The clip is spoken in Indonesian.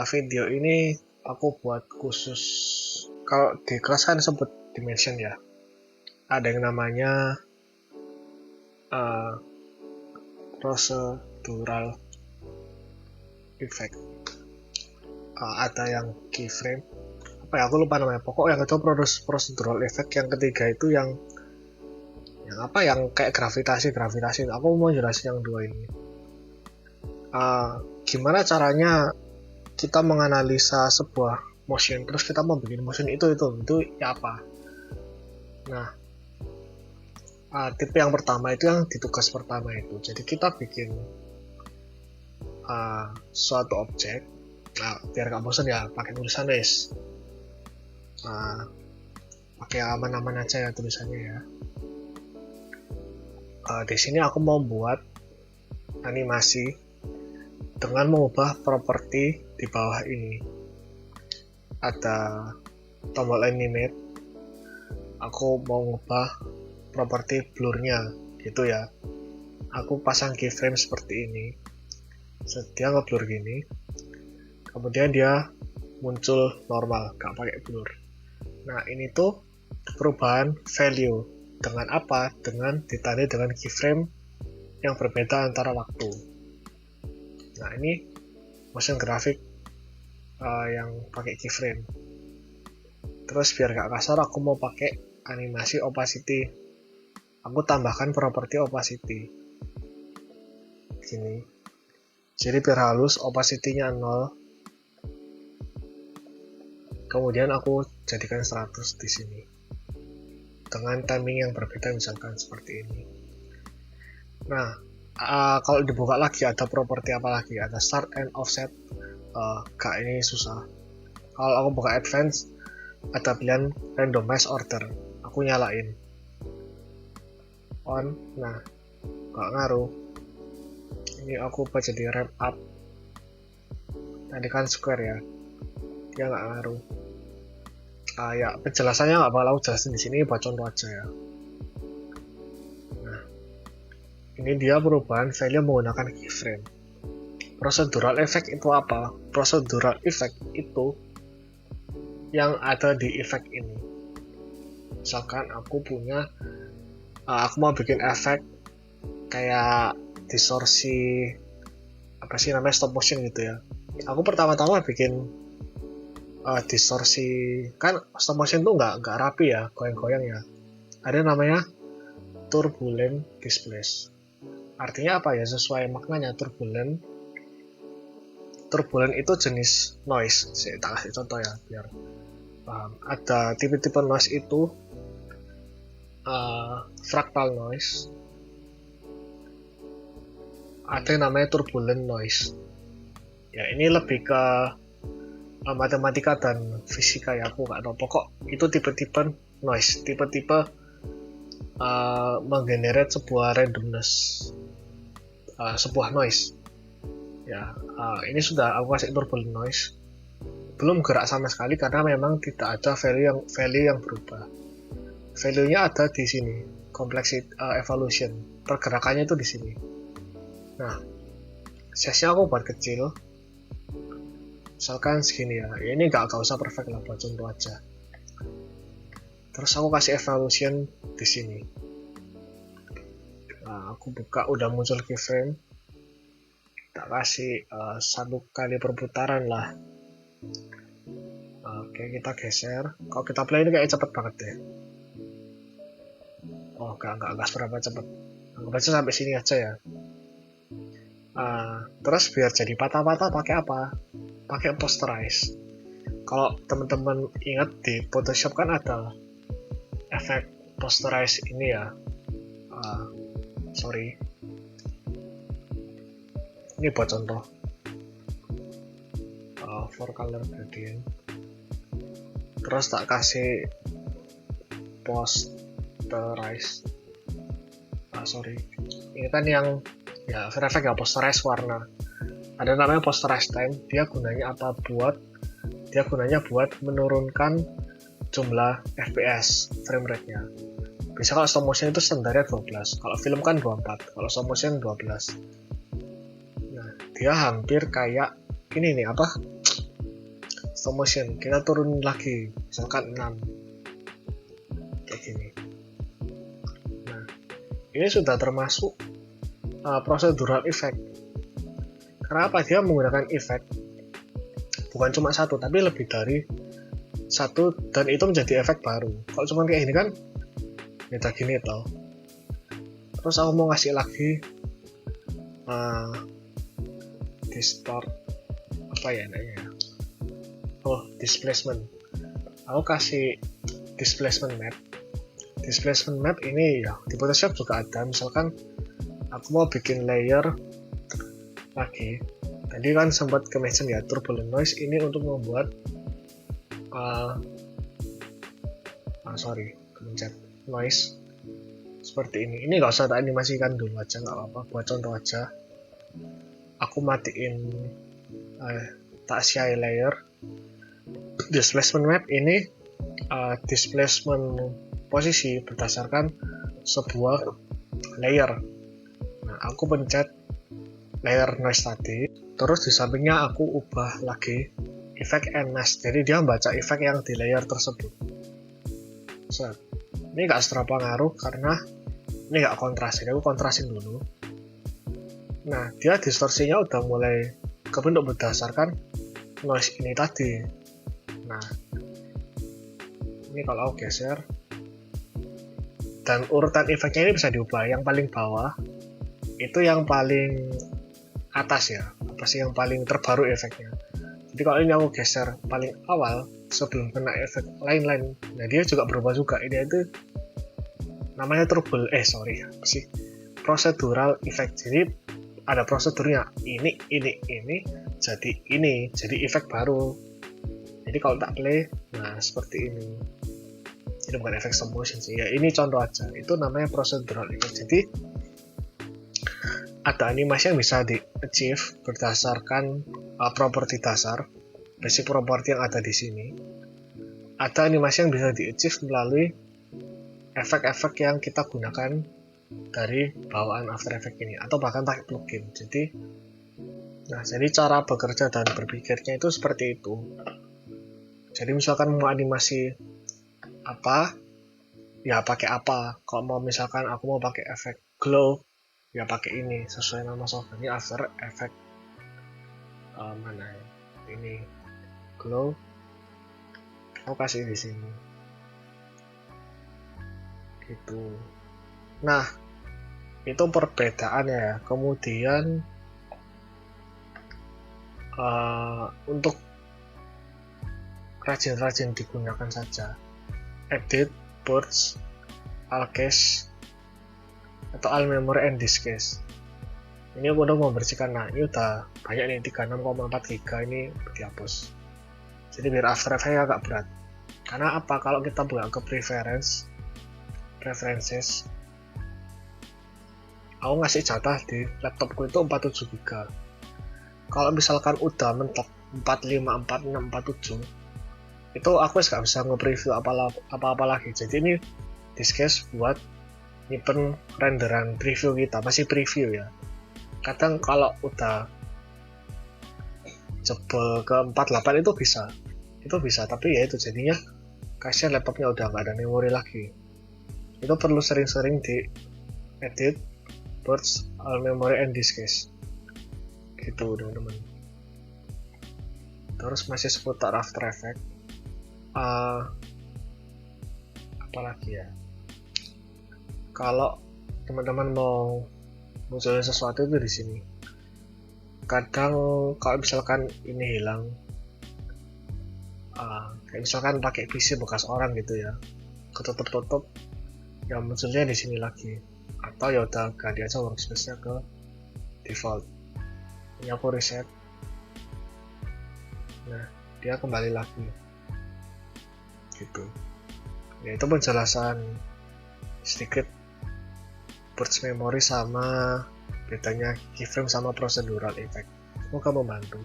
Video ini aku buat khusus, kalau di kelas kan sebut dimension ya, ada yang namanya procedural effect, ada yang keyframe, apa ya aku lupa namanya, pokok yang itu procedural effect. Yang ketiga itu yang apa, yang kayak gravitasi. Aku mau jelasin yang dua ini. Gimana caranya kita menganalisa sebuah motion, terus kita mau bikin motion itu ya apa. Nah, tipe yang pertama itu yang di tugas pertama itu, jadi kita bikin suatu objek. Biar gak bosan ya pakai tulisan guys, pakai aman-aman aja ya tulisannya ya. Di sini aku mau buat animasi dengan mengubah properti di bawah ini. Ada tombol animate, aku mau ngubah properti blurnya gitu ya. Aku pasang keyframe seperti ini, dia ngeblur gini, kemudian dia muncul normal, gak pakai blur. Nah, ini tuh perubahan value dengan apa? Dengan ditandai dengan keyframe yang berbeda antara waktu. Nah, ini motion graphic yang pakai keyframe. Terus biar gak kasar, aku mau pakai animasi opacity. Aku tambahkan properti opacity gini, jadi biar halus opacity-nya 0. Kemudian aku jadikan 100 di sini dengan timing yang berbeda, misalkan seperti ini. Nah, kalau dibuka lagi ada properti apa lagi? Ada start and offset. Ini susah. Kalau aku buka advance, ada pilihan randomize order. Aku nyalain on. Nah, gak ngaruh. Ini aku ubah jadi ramp up. Tadi kan square ya, dia gak ngaruh. Ya penjelasannya nggak bakal aku jelasin di sini, buat contoh aja ya. Nah, ini dia perubahan value menggunakan keyframe. Procedural effect itu apa? Procedural effect itu yang ada di effect ini. Misalkan aku punya, aku mau bikin efek kayak distorsi, apa sih namanya, stop motion gitu ya. Aku pertama-tama bikin distorsi, kan stop motion tuh nggak rapi ya, goyang-goyang ya. Ada namanya turbulent displace. Artinya apa ya, sesuai maknanya. Turbulent itu jenis noise. Saya tak kasih contoh ya biar paham. Ada tipe-tipe noise itu fractal noise, ada yang namanya turbulent noise. Ya ini lebih ke matematika dan fisika ya, aku nggak tahu. Pokok itu tipe-tipe noise, tipe-tipe menggenerate sebuah randomness, sebuah noise ya. Ini sudah aku kasih turbulent noise, belum gerak sama sekali karena memang tidak ada value yang berubah. Value-nya ada di sini, complexity evolution, pergerakannya itu di sini. Nah, size-nya aku buat kecil, misalkan segini ya. Ini nggak usah perfect lah, buat contoh aja. Terus aku kasih evolution di sini. Nah, aku buka, udah muncul keyframe. Tak kasih 1 kali perputaran lah. Oke, kita geser. Kalau kita play ini kayak cepet banget deh. Oh, enggak seberapa cepet. Anggap aja sampai sini aja ya. Terus biar jadi patah-patah pakai apa? Pakai posterize. Kalau teman-teman ingat di Photoshop kan ada efek posterize ini ya. Sorry. Ini buat contoh. For color gradient. Terus tak kasih posterize. Sorry. Ini kan yang ya efek ya, posterize warna. Ada namanya posterize time. Dia gunanya apa? Dia gunanya buat menurunkan jumlah FPS, frame rate-nya. Bisa kalau stop motion itu standarnya 12, kalau film kan 24, kalau stop motion 12. Nah, dia hampir kayak ini nih, apa? stop motion, kita turun lagi misalkan 6 kayak gini. Nah, ini sudah termasuk procedural effect. Kenapa? Dia menggunakan effect bukan cuma satu tapi lebih dari satu, dan itu menjadi efek baru. Kalau cuma kayak gini kan beda gini toh. Terus aku mau ngasih lagi distort apa ya namanya, displacement. Aku kasih displacement map ini ya di Photoshop juga ada. Misalkan aku mau bikin layer lagi, tadi kan sempat ke mention ya turbulent noise ini untuk membuat kemencet noise seperti ini. Ini nggak usah tak animasikan dulu aja, nggak apa-apa, buat contoh aja. Aku matiin tak share layer. Displacement map ini displacement posisi berdasarkan sebuah layer. Nah, aku pencet layer noise tadi, terus di sampingnya aku ubah lagi efek and mask, jadi dia membaca efek yang di layer tersebut. Ini nggak seberapa ngaruh karena ini nggak kontras, jadi aku kontrasin dulu. Nah, dia distorsinya udah mulai kebentuk berdasarkan noise ini tadi. Nah, ini kalau aku geser, dan urutan efeknya ini bisa diubah. Yang paling bawah itu yang paling atas ya, apa sih yang paling terbaru efeknya. Jadi kalau ini aku geser paling awal sebelum kena efek lain-lain, nah dia juga berubah juga. Ini itu namanya procedural effect. Jadi ada prosedurnya, ini jadi efek baru. Jadi kalau tak play, nah seperti ini. Ini bukan efek stop motion sih ya, ini contoh aja. Itu namanya procedural effect. Jadi ada animasi yang bisa di achieve berdasarkan properti dasar, basic property yang ada di sini. Ada animasi yang bisa di achieve melalui efek-efek yang kita gunakan dari bawaan After Effects ini, atau bahkan pakai plugin. Jadi cara bekerja dan berpikirnya itu seperti itu. Jadi misalkan mau animasi apa, ya pakai apa. Kalau mau misalkan aku mau pakai efek glow, ya pakai ini sesuai nama software. Ini After Effects mana ya? Ini glow. Aku kasih di sini. Gitu. Nah, itu perbedaannya ya. Kemudian untuk rajin-rajin digunakan saja. Edit, purge, all cache, atau all memory and disk cache. Ini aku udah membersihkan. Nah, ini udah banyak nih, 36,4 GB ini dihapus. Jadi biar After Effects agak berat. Karena apa? Kalau kita buka ke preferences, aku ngasih jatah di laptopku itu 47 GB. Kalau misalkan udah mentok 45, 46, 47, itu aku nggak bisa nge-preview apa-apa lagi. Jadi ini disk cache buat nyimpen renderan preview kita, masih preview ya. Kadang kalau udah jebol ke 48 itu bisa, tapi ya itu jadinya kasihan laptopnya udah nggak ada memori lagi. Itu perlu sering-sering di edit, purge, all memory and disk cache. Gitu teman-teman. Terus masih seputar After Effects. Apalagi ya, kalau teman-teman mau munculin sesuatu itu di sini. Kadang kalau misalkan ini hilang, kayak misalkan pakai PC bekas orang gitu ya, ketutup-tutup, ya munculnya di sini lagi. Atau ya udah ganti aja workspace-nya ke default. Ini aku reset. Nah, dia kembali lagi. Gitu. Ya itu penjelasan sedikit purge memory sama bedanya keyframe sama procedural effect. Semoga membantu.